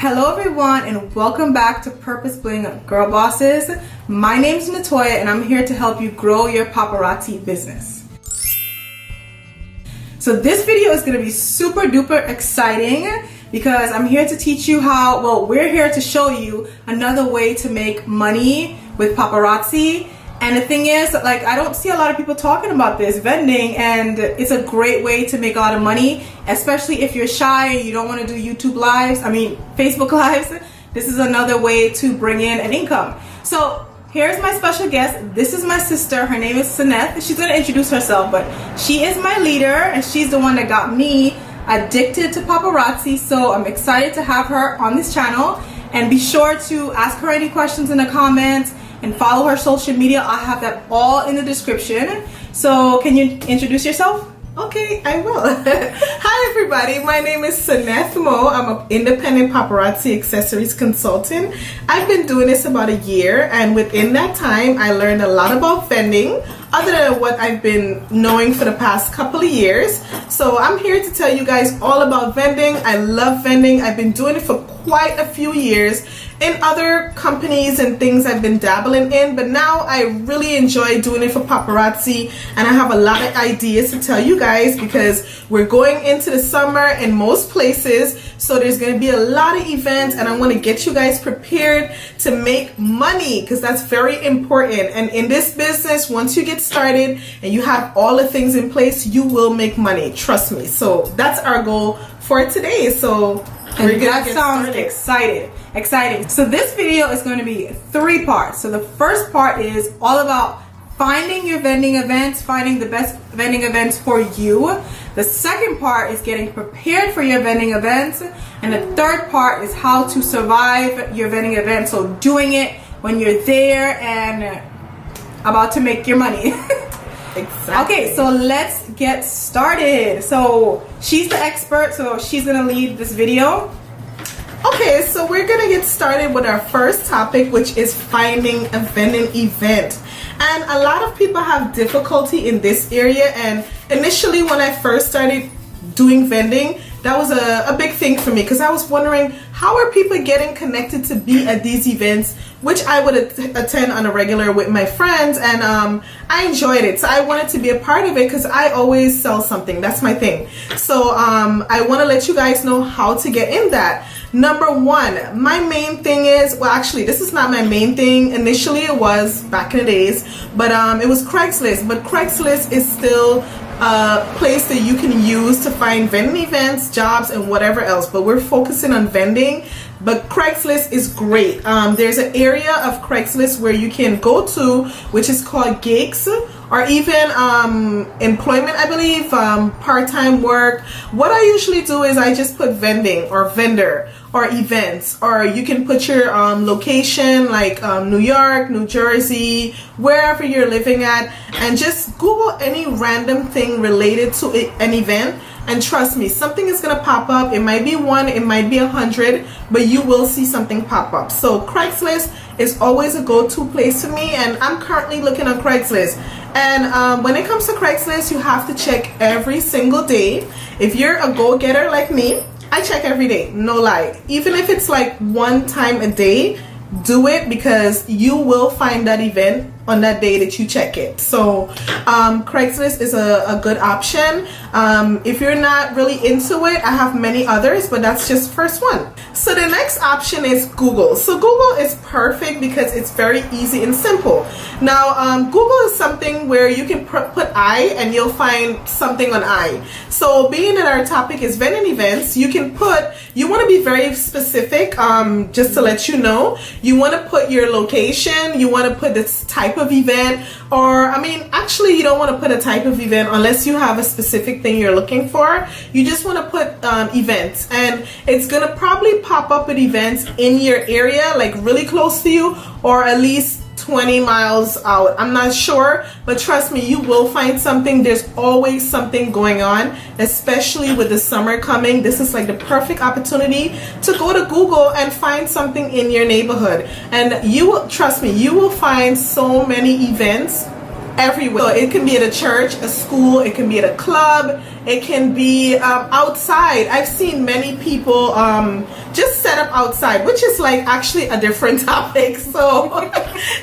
Hello everyone and welcome back to Purpose Bling Girl Bosses. My name is Natoya and I'm here to help you grow your paparazzi business. So this video is going to be super duper exciting because I'm here to teach you we're here to show you another way to make money with paparazzi. And the thing is, I don't see a lot of people talking about this, vending, and it's a great way to make a lot of money, especially if you're shy and you don't want to do YouTube lives, Facebook lives. This is another way to bring in an income. So here's my special guest. This is my sister. Her name is Sinneth. She's going to introduce herself, but she is my leader and she's the one that got me addicted to paparazzi. So I'm excited to have her on this channel, and be sure to ask her any questions in the comments and follow her social media. I'll have that all in the description. So can you introduce yourself? Okay, I will. Hi everybody, my name is Sinneth. I'm an independent paparazzi accessories consultant. I've been doing this about a year, and within that time I learned a lot about vending other than what I've been knowing for the past couple of years. So I'm here to tell you guys all about vending. I love vending. I've been doing it for quite a few years in other companies and things I've been dabbling in, but now I really enjoy doing it for paparazzi, and I have a lot of ideas to tell you guys because we're going into the summer in most places, so there's going to be a lot of events, and I want to get you guys prepared to make money because that's very important. And in this business, once you get started and you have all the things in place, you will make money, trust me. So that's our goal for today. So that sounds exciting. So this video is going to be 3 parts. So the first part is all about finding your vending events, finding the best vending events for you. The second part is getting prepared for your vending events. And the third part is how to survive your vending event. So doing it when you're there and about to make your money. Exactly. Okay, so let's get started. So she's the expert, so she's gonna lead this video. Okay, so we're gonna get started with our first topic, which is finding a vending event. And a lot of people have difficulty in this area, and initially when I first started doing vending, that was a big thing for me because I was wondering, how are people getting connected to be at these events, which I would attend on a regular with my friends, and I enjoyed it. So I wanted to be a part of it because I always sell something. That's my thing. So I want to let you guys know how to get in that. Number one, my main thing is, well, actually, this is not my main thing. Initially, it was back in the days, but it was Craigslist. But Craigslist is still a place that you can use to find vending events, jobs, and whatever else. But we're focusing on vending. But Craigslist is great. There's an area of Craigslist where you can go to, which is called gigs, or even employment, I believe, part-time work. What I usually do is I just put vending or vendor or events, or you can put your location like New York, New Jersey, wherever you're living at, and just Google any random thing related to an event. And trust me, something is going to pop up. It might be 1, it might be 100, but you will see something pop up. So Craigslist is always a go-to place for me, and I'm currently looking at Craigslist. And when it comes to Craigslist, you have to check every single day. If you're a go-getter like me, I check every day, no lie. Even if it's like 1 time a day, do it because you will find that event on that day that you check it. So Craigslist is a good option. If you're not really into it, I have many others, but that's just first one. So the next option is Google. So Google is perfect because it's very easy and simple. Now Google is something where you can put I and you'll find something on I. So being that our topic is vending events, you want to be very specific. Just to let you know, you want to put your location, you want to put this type of event, or actually you don't want to put a type of event unless you have a specific thing you're looking for. You just want to put events, and it's gonna probably pop up with events in your area, like really close to you, or at least 20 miles out. I'm not sure, but trust me, you will find something. There's always something going on, especially with the summer coming. This is like the perfect opportunity to go to Google and find something in your neighborhood. And you will, trust me, you will find so many events everywhere. So it can be at a church, a school, it can be at a club, it can be outside. I've seen many people just set up outside, which is like actually a different topic. So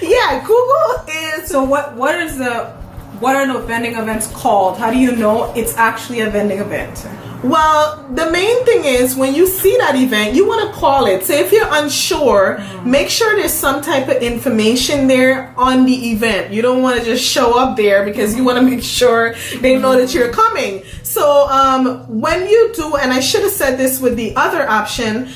yeah, Google is. So what are the vending events called? How do you know it's actually a vending event? Well, the main thing is when you see that event, you want to call it. So if you're unsure, make sure there's some type of information there on the event. You don't want to just show up there because you want to make sure they know that you're coming. So when you do, and I should have said this with the other option,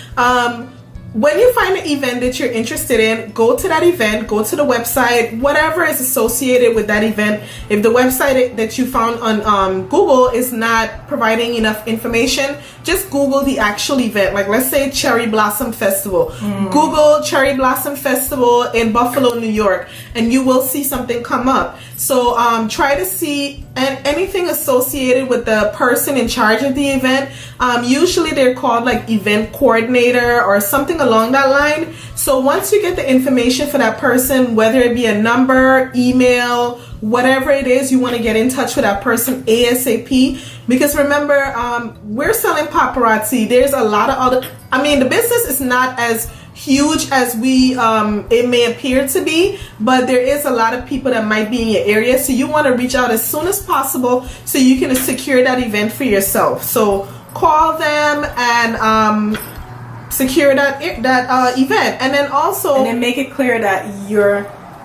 when you find an event that you're interested in, go to that event, go to the website, whatever is associated with that event. If the website that you found on Google is not providing enough information, just Google the actual event. Like let's say Cherry Blossom Festival. Google Cherry Blossom Festival in Buffalo, New York, and you will see something come up. So try to see anything associated with the person in charge of the event. Usually they're called like event coordinator or something along that line. So once you get the information for that person, whether it be a number, email, whatever it is, you want to get in touch with that person ASAP. Because remember, we're selling paparazzi. There's a lot of other, the business is not as huge as it may appear to be, but there is a lot of people that might be in your area, so you want to reach out as soon as possible so you can secure that event for yourself. So call them and secure that event, and then also make it clear that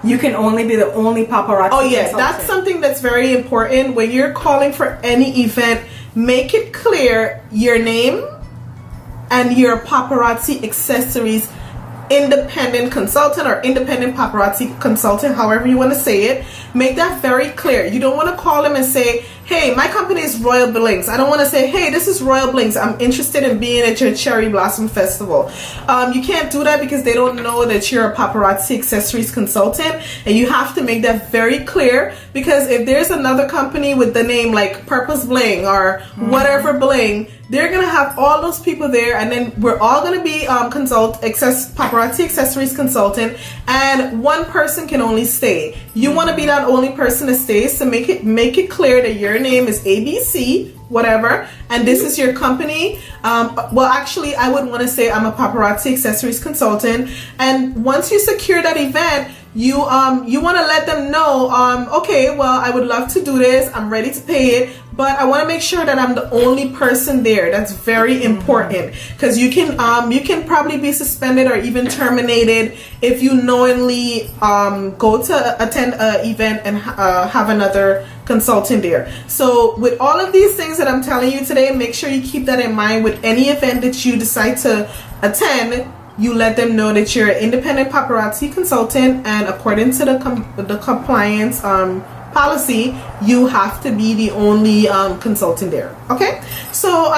you can only be the only paparazzi. Oh yeah, consultant. that's something that's very important. When you're calling for any event, make it clear your name and your paparazzi accessories independent consultant or independent paparazzi consultant, however you want to say it. Make that very clear. You don't want to call them and say, hey, my company is Royal Blinks. I don't want to say, hey, this is Royal Blinks. I'm interested in being at your Cherry Blossom Festival. You can't do that because they don't know that you're a paparazzi accessories consultant, and you have to make that very clear, because if there's another company with the name like Purpose Bling or whatever Bling, they're going to have all those people there, and then we're all going to be paparazzi accessories consultant, and one person can only stay. You want to be that only person that stays, so make it clear that your name is ABC, whatever, and this is your company. Well, actually, I would want to say I'm a paparazzi accessories consultant, and once you secure that event, you want to let them know, okay, well, I would love to do this, I'm ready to pay it, but I want to make sure that I'm the only person there. That's very important, because you can probably be suspended or even terminated if you knowingly go to attend an event and have another consultant there. So with all of these things that I'm telling you today, make sure you keep that in mind with any event that you decide to attend. You let them know that you're an independent paparazzi consultant, and according to the compliance policy, you have to be the only consultant there. Okay, so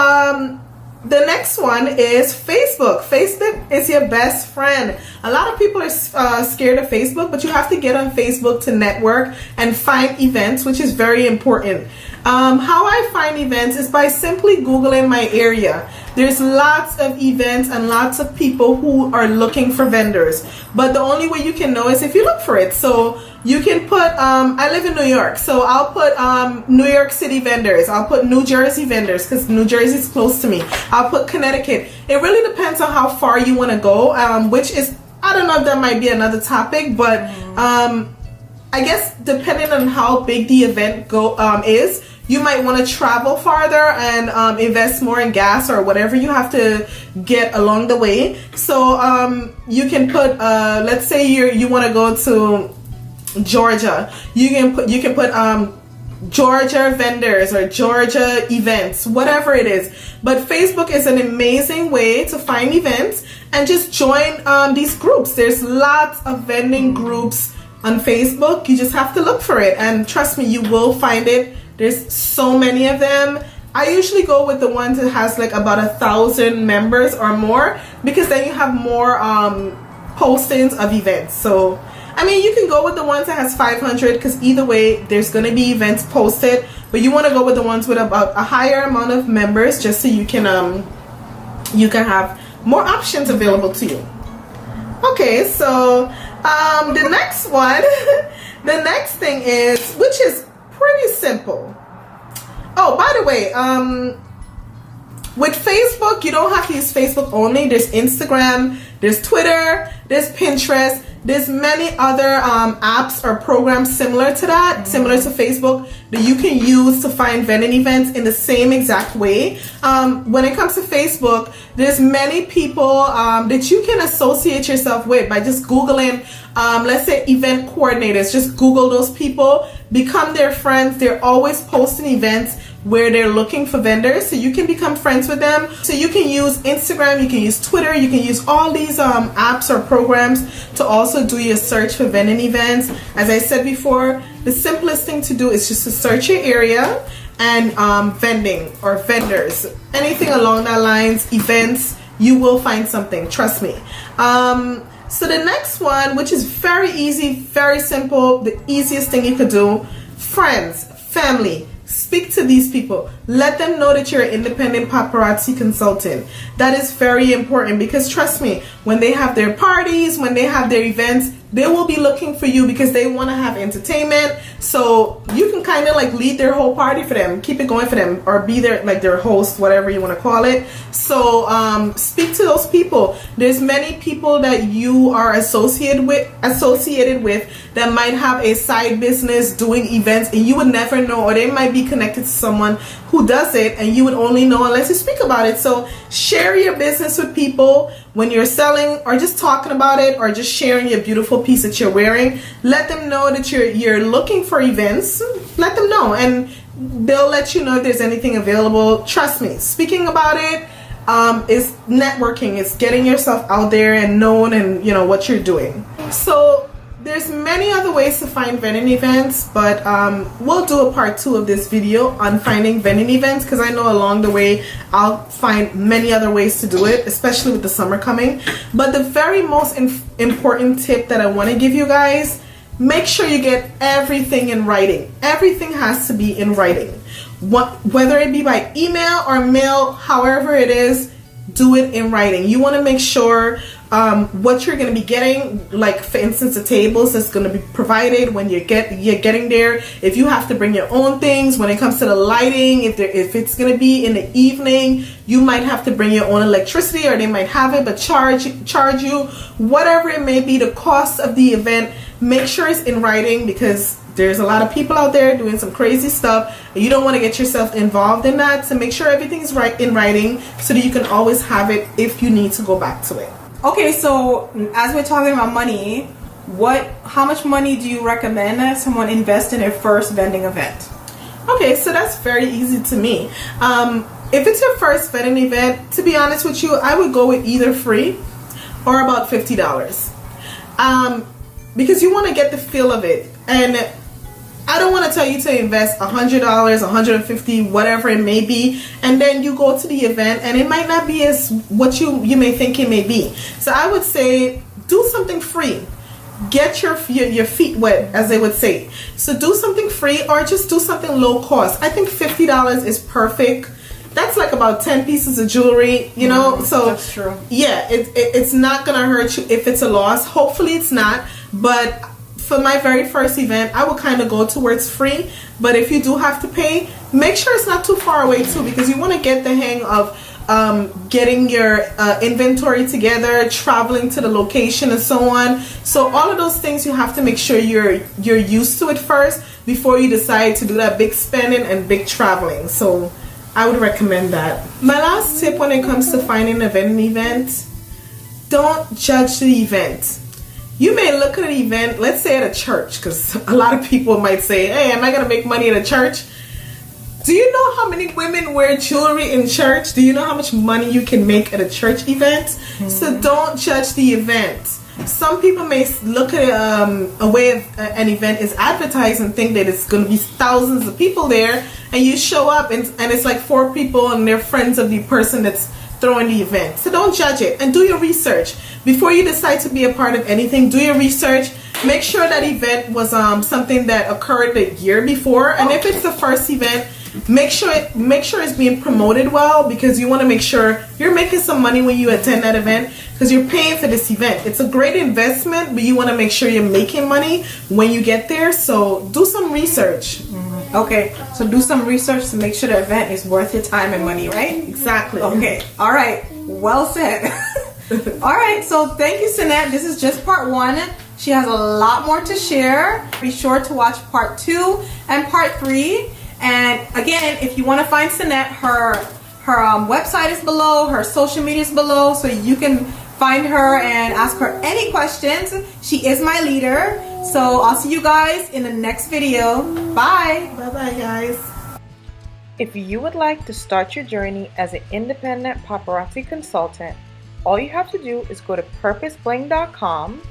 the next one is Facebook. Facebook is your best friend. A lot of people are scared of Facebook, but you have to get on Facebook to network and find events, which is very important. How I find events is by simply Googling my area. There's lots of events and lots of people who are looking for vendors, but the only way you can know is if you look for it. So you can put, I live in New York, so I'll put New York City vendors. I'll put New Jersey vendors because New Jersey is close to me. I'll put Connecticut. It really depends on how far you want to go, which is, I don't know if that might be another topic, but I guess depending on how big the event is, you might want to travel farther and invest more in gas or whatever you have to get along the way. So you can put, let's say you want to go to Georgia. You can put Georgia vendors or Georgia events, whatever it is. But Facebook is an amazing way to find events and just join these groups. There's lots of vending groups on Facebook. You just have to look for it, and trust me, you will find it. There's so many of them. I usually go with the ones that has like about 1,000 members or more, because then you have more postings of events. So I mean, you can go with the ones that has 500, because either way there's going to be events posted, but you want to go with the ones with about a higher amount of members, just so you can have more options available to you. Okay, so the next one The next thing is, which is pretty simple. Oh, by the way, with Facebook, you don't have to use Facebook only. There's Instagram, there's Twitter, there's Pinterest, there's many other apps or programs similar to that, similar to Facebook, that you can use to find vending events in the same exact way. When it comes to Facebook, there's many people that you can associate yourself with by just Googling, let's say event coordinators. Just Google those people, become their friends. They're always posting events where they're looking for vendors, so you can become friends with them. So you can use Instagram, you can use Twitter, you can use all these apps or programs to also do your search for vending events. As I said before, the simplest thing to do is just to search your area and vending or vendors, anything along that lines, events, you will find something, trust me. So the next one, which is very easy, very simple, the easiest thing you could do, friends, family. Speak to these people. Let them know that you're an independent paparazzi consultant. That is very important, because trust me, when they have their parties, when they have their events, they will be looking for you because they want to have entertainment. So you can kind of like lead their whole party for them, keep it going for them, or be their like their host, whatever you want to call it. So speak to those people. There's many people that you are associated with that might have a side business doing events, and you would never know, or they might be connected to someone who does it, and you would only know unless you speak about it. So share your business with people when you're selling, or just talking about it, or just sharing your beautiful piece that you're wearing. Let them know that you're looking for events. Let them know, and they'll let you know if there's anything available. Trust me, speaking about it is networking. It's getting yourself out there and known, and you know what you're doing. So there's many other ways to find vending events, but we'll do a part 2 of this video on finding vending events, because I know along the way I'll find many other ways to do it, especially with the summer coming. But the very most important tip that I want to give you guys, make sure you get everything in writing. Everything has to be in writing. Whether it be by email or mail, however it is, do it in writing. You want to make sure what you're going to be getting, like for instance the tables that's going to be provided when you're getting there. If you have to bring your own things, when it comes to the lighting, if it's going to be in the evening, you might have to bring your own electricity, or they might have it but charge you, whatever it may be, the cost of the event. Make sure it's in writing, because there's a lot of people out there doing some crazy stuff, and you don't want to get yourself involved in that. So make sure everything's in writing, so that you can always have it if you need to go back to it. Okay, so as we're talking about money, how much money do you recommend someone invest in their first vending event? Okay, so that's very easy to me. If it's your first vending event, to be honest with you, I would go with either free or about $50. Because you want to get the feel of it. And I don't want to tell you to invest $100, $150, whatever it may be, and then you go to the event and it might not be as what you may think it may be. So I would say do something free. Get your feet wet, as they would say. So do something free, or just do something low cost. I think $50 is perfect. That's like about 10 pieces of jewelry, you know. So that's true. Yeah, it's not gonna hurt you if it's a loss. Hopefully it's not, but for my very first event, I would kind of go towards free. But if you do have to pay, make sure it's not too far away too, because you want to get the hang of getting your inventory together, traveling to the location, and so on. So all of those things, you have to make sure you're used to it first before you decide to do that big spending and big traveling. So I would recommend that. My last tip when it comes to finding a vending event, don't judge the event. You may look at an event, let's say at a church, because a lot of people might say, hey, am I going to make money at a church? Do you know how many women wear jewelry in church? Do you know how much money you can make at a church event? Mm-hmm. So don't judge the event. Some people may look at a way of an event is advertised and think that it's going to be thousands of people there, and you show up and it's like 4 people and they're friends of the person that's throwing the event. So don't judge it, and do your research. Before you decide to be a part of anything, do your research. Make sure that event was something that occurred the year before, and if it's the first event, make sure it's being promoted well, because you want to make sure you're making some money when you attend that event, because you're paying for this event. It's a great investment, but you want to make sure you're making money when you get there. So do some research. Okay, so do some research to make sure the event is worth your time and money, right? Exactly. Okay, all right, well said. All right, so thank you, Sinneth. This is just part 1. She has a lot more to share. Be sure to watch part 2 and part 3. And again, if you want to find Sinneth, her website is below, her social media is below, so you can find her and ask her any questions. She is my leader. So I'll see you guys in the next video. Bye. Bye-bye, guys. If you would like to start your journey as an independent paparazzi consultant, all you have to do is go to purposebling.com,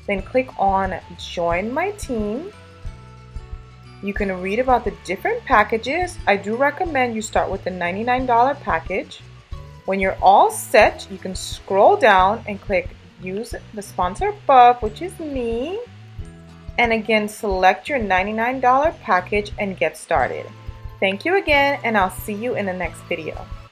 then click on Join My Team. You can read about the different packages. I do recommend you start with the $99 package. When you're all set, you can scroll down and click Use the sponsor above, which is me. And again, select your $99 package and get started. Thank you again, and I'll see you in the next video.